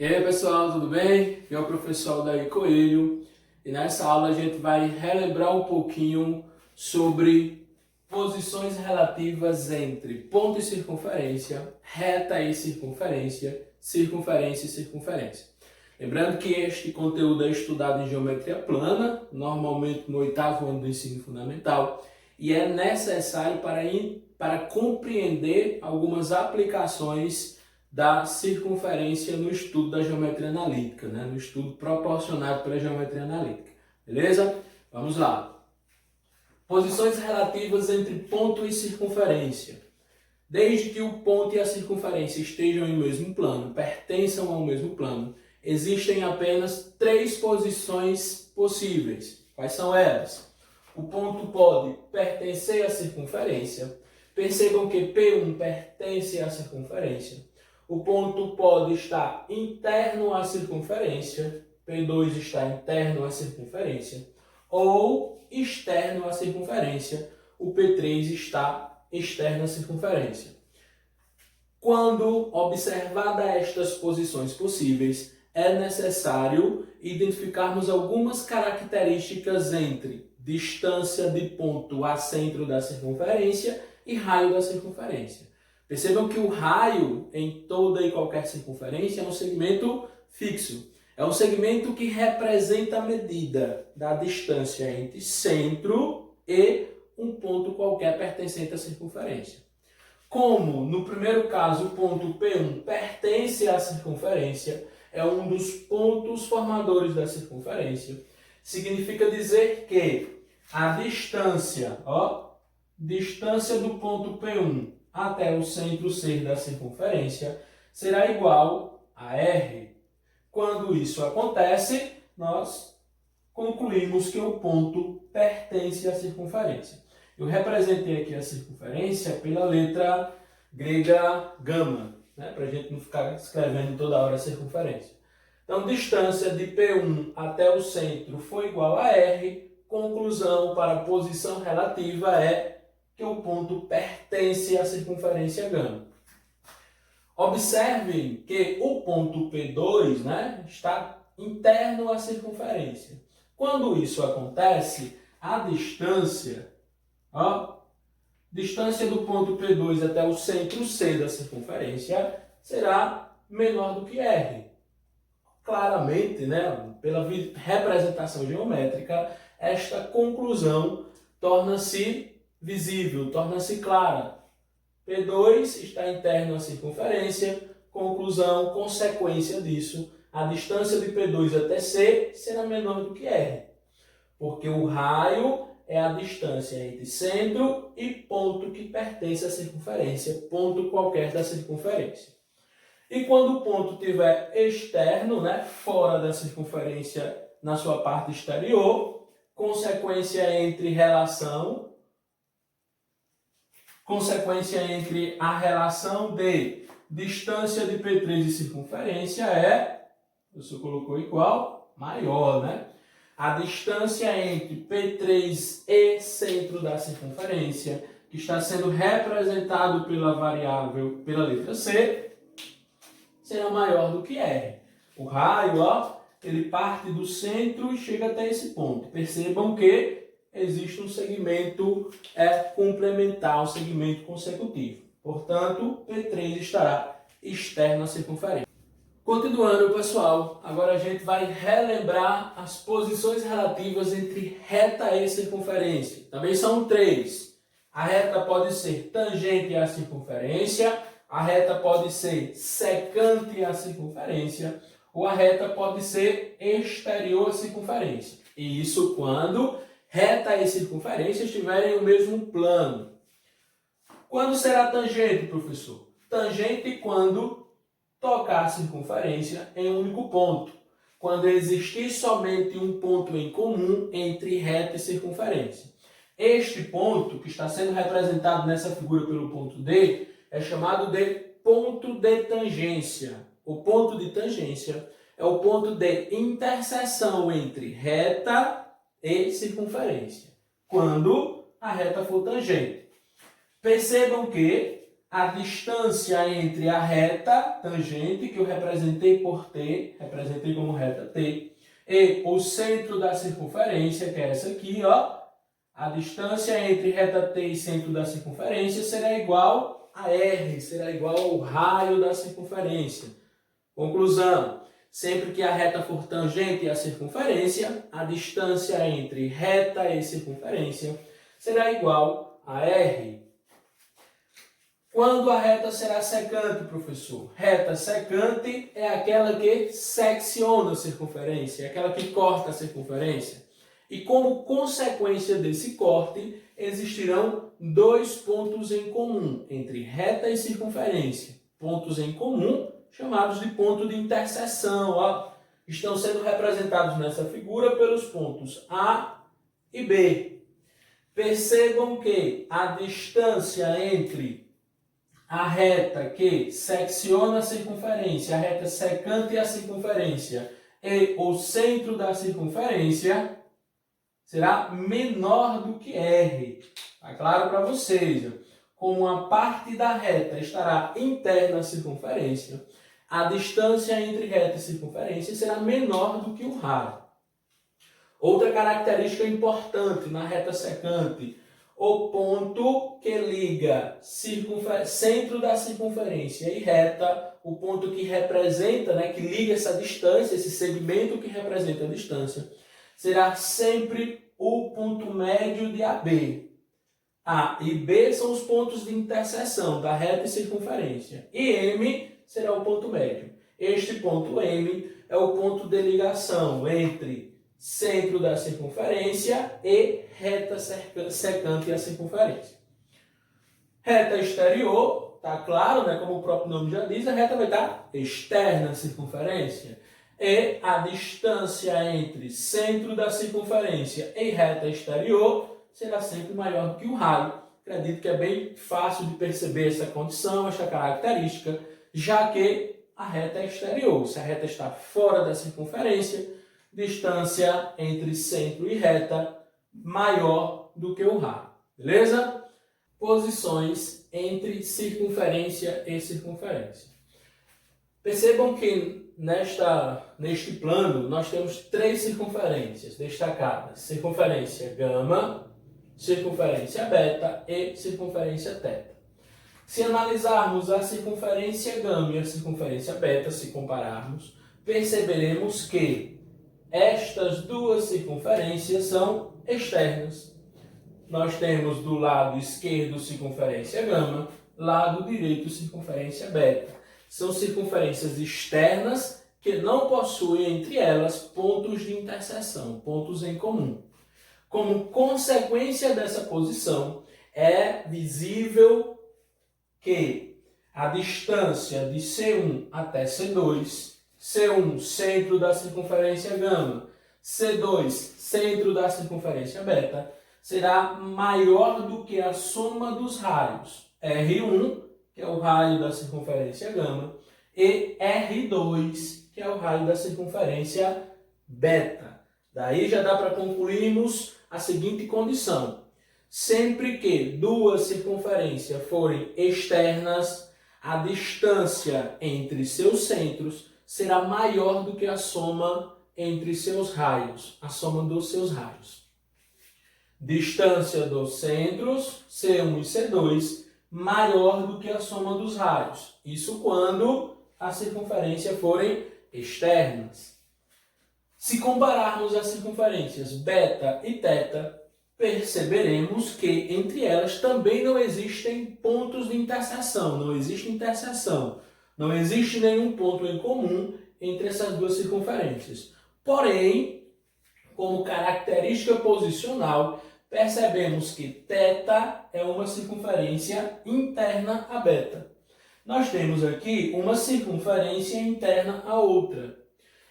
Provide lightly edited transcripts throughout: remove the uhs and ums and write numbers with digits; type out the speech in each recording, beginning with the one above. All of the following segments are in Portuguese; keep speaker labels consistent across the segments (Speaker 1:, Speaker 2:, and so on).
Speaker 1: E aí pessoal, tudo bem? Aqui é o professor Aldair Coelho e nessa aula a gente vai relembrar um pouquinho sobre posições relativas entre ponto e circunferência, reta e circunferência, circunferência e circunferência. Lembrando que este conteúdo é estudado em geometria plana, normalmente no 8º ano do ensino fundamental, e é necessário para compreender algumas aplicações da circunferência no estudo da geometria analítica, no estudo proporcionado pela geometria analítica. Beleza? Vamos lá. Posições relativas entre ponto e circunferência. Desde que o ponto e a circunferência estejam em mesmo plano, pertençam ao mesmo plano, existem apenas 3 posições possíveis. Quais são elas? O ponto pode pertencer à circunferência. Percebam que P1 pertence à circunferência. O ponto pode estar interno à circunferência, P2 está interno à circunferência, ou externo à circunferência, o P3 está externo à circunferência. Quando observada estas posições possíveis, é necessário identificarmos algumas características entre distância de ponto a centro da circunferência e raio da circunferência. Percebam que o raio em toda e qualquer circunferência é um segmento fixo. É um segmento que representa a medida da distância entre centro e um ponto qualquer pertencente à circunferência. Como, no primeiro caso, o ponto P1 pertence à circunferência, é um dos pontos formadores da circunferência, significa dizer que a distância do ponto P1 até o centro C da circunferência será igual a R. Quando isso acontece, nós concluímos que o ponto pertence à circunferência. Eu representei aqui a circunferência pela letra grega gama, para a gente não ficar escrevendo toda hora a circunferência. Então, distância de P1 até o centro foi igual a R. Conclusão para a posição relativa é que o ponto pertence à circunferência gama. Observem que o ponto P2 está interno à circunferência. Quando isso acontece, a distância do ponto P2 até o centro C da circunferência será menor do que R. Claramente, pela representação geométrica, esta conclusão torna-se visível, torna-se clara. P2 está interno à circunferência, conclusão, consequência disso, a distância de P2 até C será menor do que R, porque o raio é a distância entre centro e ponto que pertence à circunferência, ponto qualquer da circunferência. E quando o ponto estiver externo, fora da circunferência, na sua parte exterior, consequência entre a relação de distância de P3 e circunferência você colocou igual, maior, A distância entre P3 e centro da circunferência, que está sendo representado pela variável, pela letra C, será maior do que R. O raio, ele parte do centro e chega até esse ponto. Percebam que existe um segmento complementar, um segmento consecutivo. Portanto, P3 estará externo à circunferência. Continuando, pessoal, agora a gente vai relembrar as posições relativas entre reta e circunferência. Também são 3. A reta pode ser tangente à circunferência, a reta pode ser secante à circunferência, ou a reta pode ser exterior à circunferência. E isso quando reta e circunferência estiverem no mesmo plano. Quando será tangente, professor? Tangente quando tocar a circunferência em um único ponto. Quando existir somente um ponto em comum entre reta e circunferência. Este ponto, que está sendo representado nessa figura pelo ponto D, é chamado de ponto de tangência. O ponto de tangência é o ponto de interseção entre reta e circunferência, quando a reta for tangente. Percebam que a distância entre a reta tangente, que eu representei por T, representei como reta T, e o centro da circunferência, que é essa aqui, ó. A distância entre reta T e centro da circunferência será igual a R, será igual ao raio da circunferência. Conclusão: sempre que a reta for tangente à circunferência, a distância entre reta e circunferência será igual a R. Quando a reta será secante, professor? Reta secante é aquela que secciona a circunferência, é aquela que corta a circunferência. E como consequência desse corte, existirão dois pontos em comum entre reta e circunferência. Pontos em comum, chamados de ponto de interseção, ó, estão sendo representados nessa figura pelos pontos A e B. Percebam que a distância entre a reta que secciona a circunferência, a reta secante a circunferência e o centro da circunferência será menor do que R. Está claro para vocês? Como a parte da reta estará interna à circunferência, a distância entre reta e circunferência será menor do que o raio. Outra característica importante na reta secante: o ponto que liga centro da circunferência e reta, o ponto que representa, que liga essa distância, esse segmento que representa a distância, será sempre o ponto médio de AB. A e B são os pontos de interseção da reta e circunferência. E M será o ponto médio. Este ponto M é o ponto de ligação entre centro da circunferência e reta secante à circunferência. Reta exterior, tá claro, como o próprio nome já diz, a reta vai estar externa à circunferência. E a distância entre centro da circunferência e reta exterior será sempre maior do que o raio. Acredito que é bem fácil de perceber essa condição, essa característica, já que a reta é exterior. Se a reta está fora da circunferência, distância entre centro e reta maior do que o raio. Beleza? Posições entre circunferência e circunferência. Percebam que neste plano nós temos três circunferências destacadas: circunferência gama, circunferência beta e circunferência teta. Se analisarmos a circunferência gama e a circunferência beta, se compararmos, perceberemos que estas duas circunferências são externas. Nós temos do lado esquerdo circunferência gama, lado direito circunferência beta. São circunferências externas que não possuem entre elas pontos de interseção, pontos em comum. Como consequência dessa posição, é visível que a distância de C1 até C2, C1, centro da circunferência gama, C2, centro da circunferência beta, será maior do que a soma dos raios R1, que é o raio da circunferência gama, e R2, que é o raio da circunferência beta. Daí já dá para concluirmos a seguinte condição: sempre que duas circunferências forem externas, a distância entre seus centros será maior do que a soma entre seus raios, a soma dos seus raios. Distância dos centros, C1 e C2, maior do que a soma dos raios. Isso quando as circunferências forem externas. Se compararmos as circunferências beta e teta, perceberemos que entre elas também não existem pontos de interseção, não existe interseção, não existe nenhum ponto em comum entre essas duas circunferências. Porém, como característica posicional, percebemos que teta é uma circunferência interna a beta. Nós temos aqui uma circunferência interna a outra.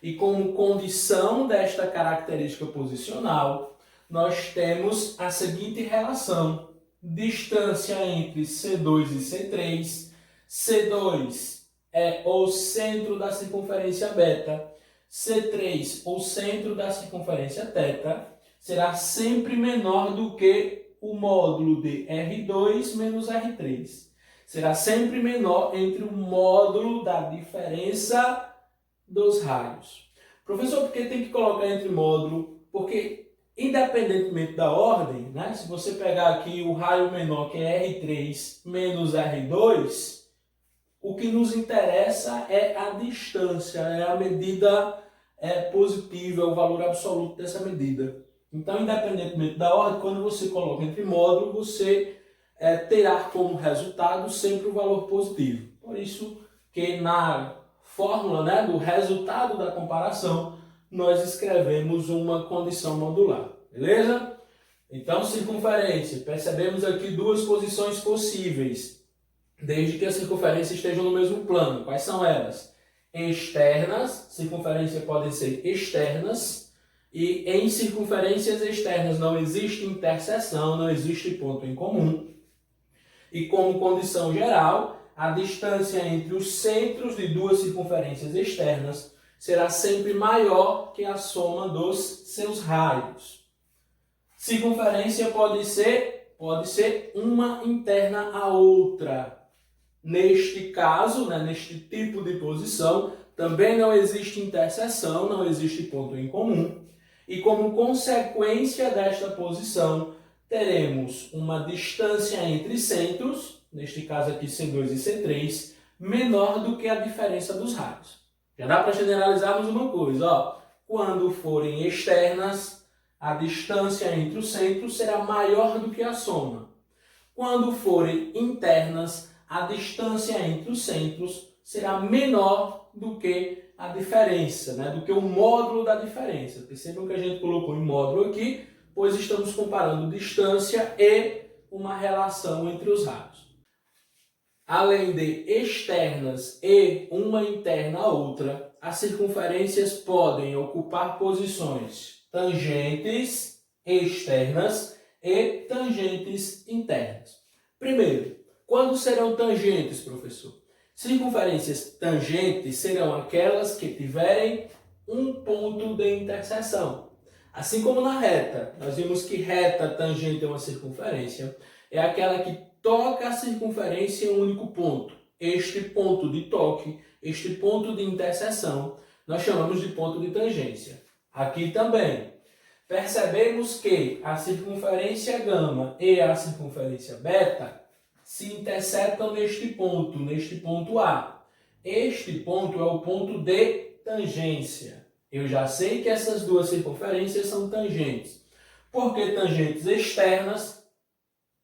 Speaker 1: E como condição desta característica posicional, nós temos a seguinte relação: distância entre C2 e C3. C2 é o centro da circunferência beta. C3, o centro da circunferência teta, será sempre menor do que o módulo de R2 menos R3. será sempre menor entre o módulo da diferença dos raios. Professor, por que tem que colocar entre módulo? Porque, independentemente da ordem, né, se você pegar aqui o raio menor, que é R3 menos R2, o que nos interessa é a distância, é a medida positiva, é o valor absoluto dessa medida. Então, independentemente da ordem, quando você coloca entre módulo, você terá como resultado sempre o valor positivo. Por isso que na fórmula, né, do resultado da comparação, nós escrevemos uma condição modular. Beleza? Então, circunferência. Percebemos aqui duas posições possíveis, desde que a circunferência esteja no mesmo plano. Quais são elas? Externas. Circunferência podem ser externas. E em circunferências externas não existe interseção, não existe ponto em comum. E como condição geral, a distância entre os centros de duas circunferências externas será sempre maior que a soma dos seus raios. Circunferência pode ser uma interna à outra. Neste caso, né, neste tipo de posição, também não existe interseção, não existe ponto em comum. E como consequência desta posição, teremos uma distância entre centros, neste caso aqui C2 e C3, menor do que a diferença dos raios. Já dá para generalizarmos uma coisa, ó. Quando forem externas, a distância entre os centros será maior do que a soma. Quando forem internas, a distância entre os centros será menor do que a diferença, né? Do que o módulo da diferença. Percebam que a gente colocou em módulo aqui, pois estamos comparando distância e uma relação entre os raios. Além de externas e uma interna a outra, as circunferências podem ocupar posições tangentes externas e tangentes internas. Primeiro, quando serão tangentes, professor? Circunferências tangentes serão aquelas que tiverem um ponto de interseção. Assim como na reta, nós vimos que reta tangente a uma circunferência é aquela que toca a circunferência em um único ponto. Este ponto de toque, este ponto de interseção, nós chamamos de ponto de tangência. Aqui também, percebemos que a circunferência gama e a circunferência beta se interceptam neste ponto A. Este ponto é o ponto de tangência. Eu já sei que essas duas circunferências são tangentes. Porque tangentes externas,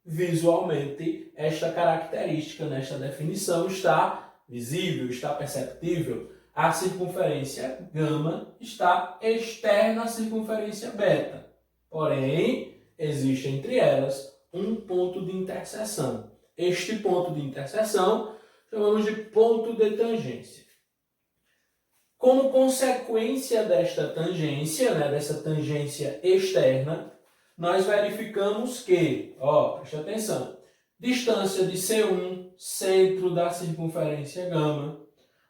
Speaker 1: visualmente, esta característica nesta definição está visível, está perceptível. A circunferência gama está externa à circunferência beta. Porém, existe entre elas um ponto de interseção. Este ponto de interseção chamamos de ponto de tangência. Como consequência desta tangência, né, dessa tangência externa, nós verificamos que, preste atenção, distância de C1, centro da circunferência gama,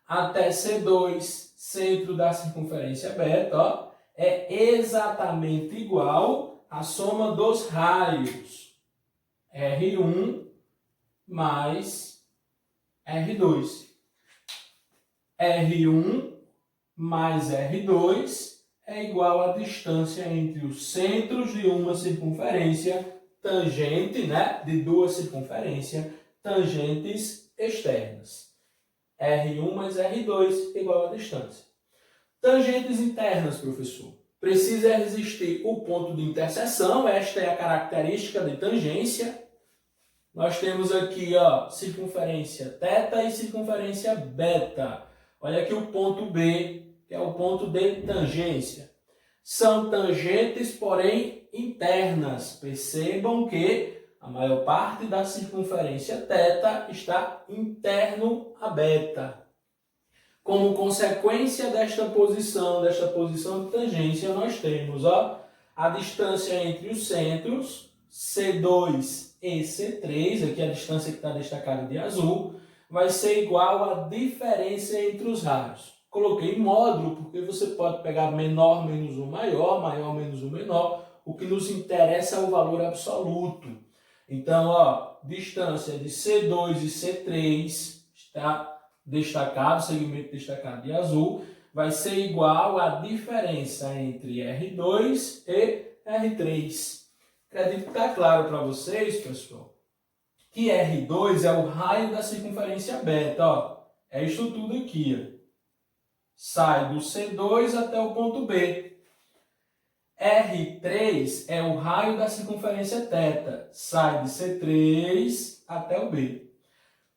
Speaker 1: até C2, centro da circunferência beta, é exatamente igual à soma dos raios R1 mais R2. R1 mais R2 é igual à distância entre os centros de uma circunferência tangente, né, de duas circunferências tangentes externas. R1 mais R2 igual à distância. Tangentes internas, professor. Precisa existir o ponto de interseção, esta é a característica de tangência. Nós temos aqui, circunferência θ e circunferência beta. Olha aqui o ponto B, que é o ponto de tangência. São tangentes, porém, internas. Percebam que a maior parte da circunferência θ está interno a beta. Como consequência desta posição de tangência, nós temos a distância entre os centros, C2 e C3, aqui a distância que está destacada de azul, vai ser igual à diferença entre os raios. Coloquei em módulo porque você pode pegar menor menos um maior, maior menos um menor. O que nos interessa é o valor absoluto. Então, ó, distância de C2 e C3 está destacado, segmento destacado de azul, vai ser igual à diferença entre R2 e R3. Acredito que está claro para vocês, pessoal, que R2 é o raio da circunferência beta. Ó. É isso tudo aqui. Ó. Sai do C2 até o ponto B. R3 é o raio da circunferência θ. Sai de C3 até o B.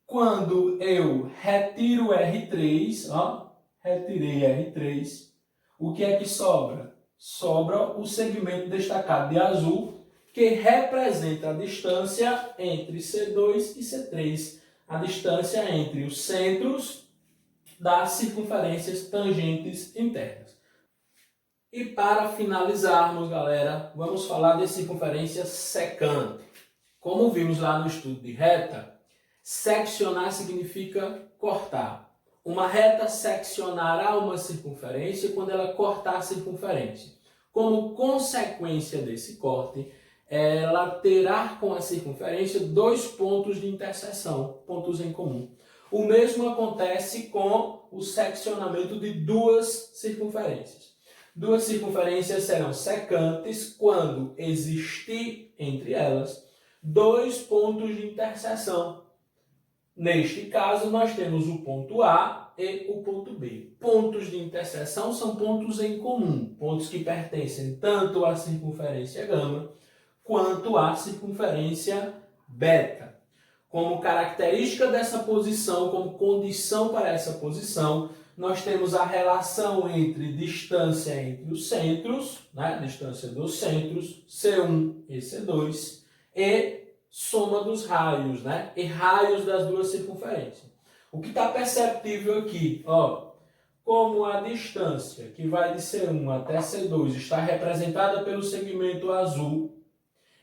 Speaker 1: Quando eu retiro R3, ó, retirei R3, o que é que sobra? Sobra o segmento destacado de azul, que representa a distância entre C2 e C3, a distância entre os centros das circunferências tangentes internas. E para finalizarmos, galera, vamos falar de circunferência secante. Como vimos lá no estudo de reta, seccionar significa cortar. Uma reta seccionará uma circunferência quando ela cortar a circunferência. Como consequência desse corte, ela terá com a circunferência dois pontos de interseção, pontos em comum. O mesmo acontece com o seccionamento de duas circunferências. Duas circunferências serão secantes quando existir entre elas dois pontos de interseção. Neste caso, nós temos o ponto A e o ponto B. Pontos de interseção são pontos em comum, pontos que pertencem tanto à circunferência gama quanto à circunferência beta. Como característica dessa posição, como condição para essa posição, nós temos a relação entre distância entre os centros, né? Distância dos centros, C1 e C2, e soma dos raios, né? E raios das duas circunferências. O que está perceptível aqui, ó, como a distância que vai de C1 até C2 está representada pelo segmento azul,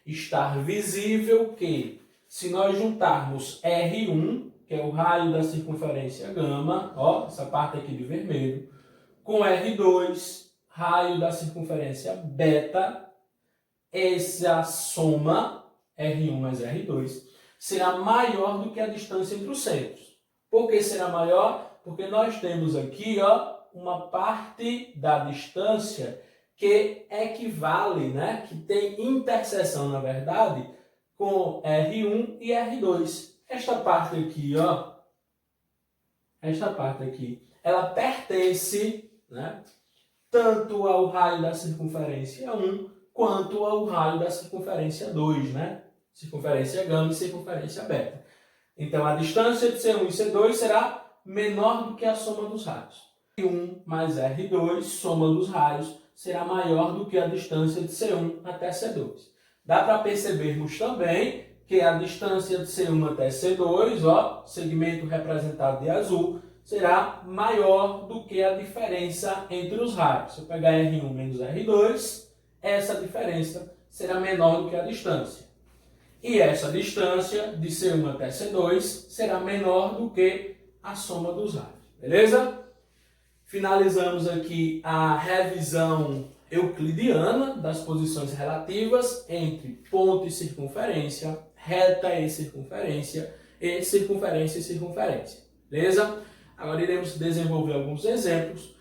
Speaker 1: está visível que, se nós juntarmos R1, que é o raio da circunferência gama, ó, essa parte aqui de vermelho, com R2, raio da circunferência beta, essa soma, R1 mais R2, será maior do que a distância entre os centros. Por que será maior? Porque nós temos aqui, ó, uma parte da distância que equivale, né, que tem interseção, na verdade, com R1 e R2. Esta parte aqui, ó, esta parte aqui, ela pertence, né, tanto ao raio da circunferência 1 quanto ao raio da circunferência 2, né? Circunferência gama e circunferência beta. Então, a distância de C1 e C2 será menor do que a soma dos raios. R1 mais R2, soma dos raios, será maior do que a distância de C1 até C2. Dá para percebermos também que a distância de C1 até C2, ó, segmento representado de azul, será maior do que a diferença entre os raios. Se eu pegar R1 menos R2, essa diferença será menor do que a distância. E essa distância de C1 até C2 será menor do que a soma dos raios. Beleza? Finalizamos aqui a revisão euclidiana das posições relativas entre ponto e circunferência, reta e circunferência e circunferência. Beleza? Agora iremos desenvolver alguns exemplos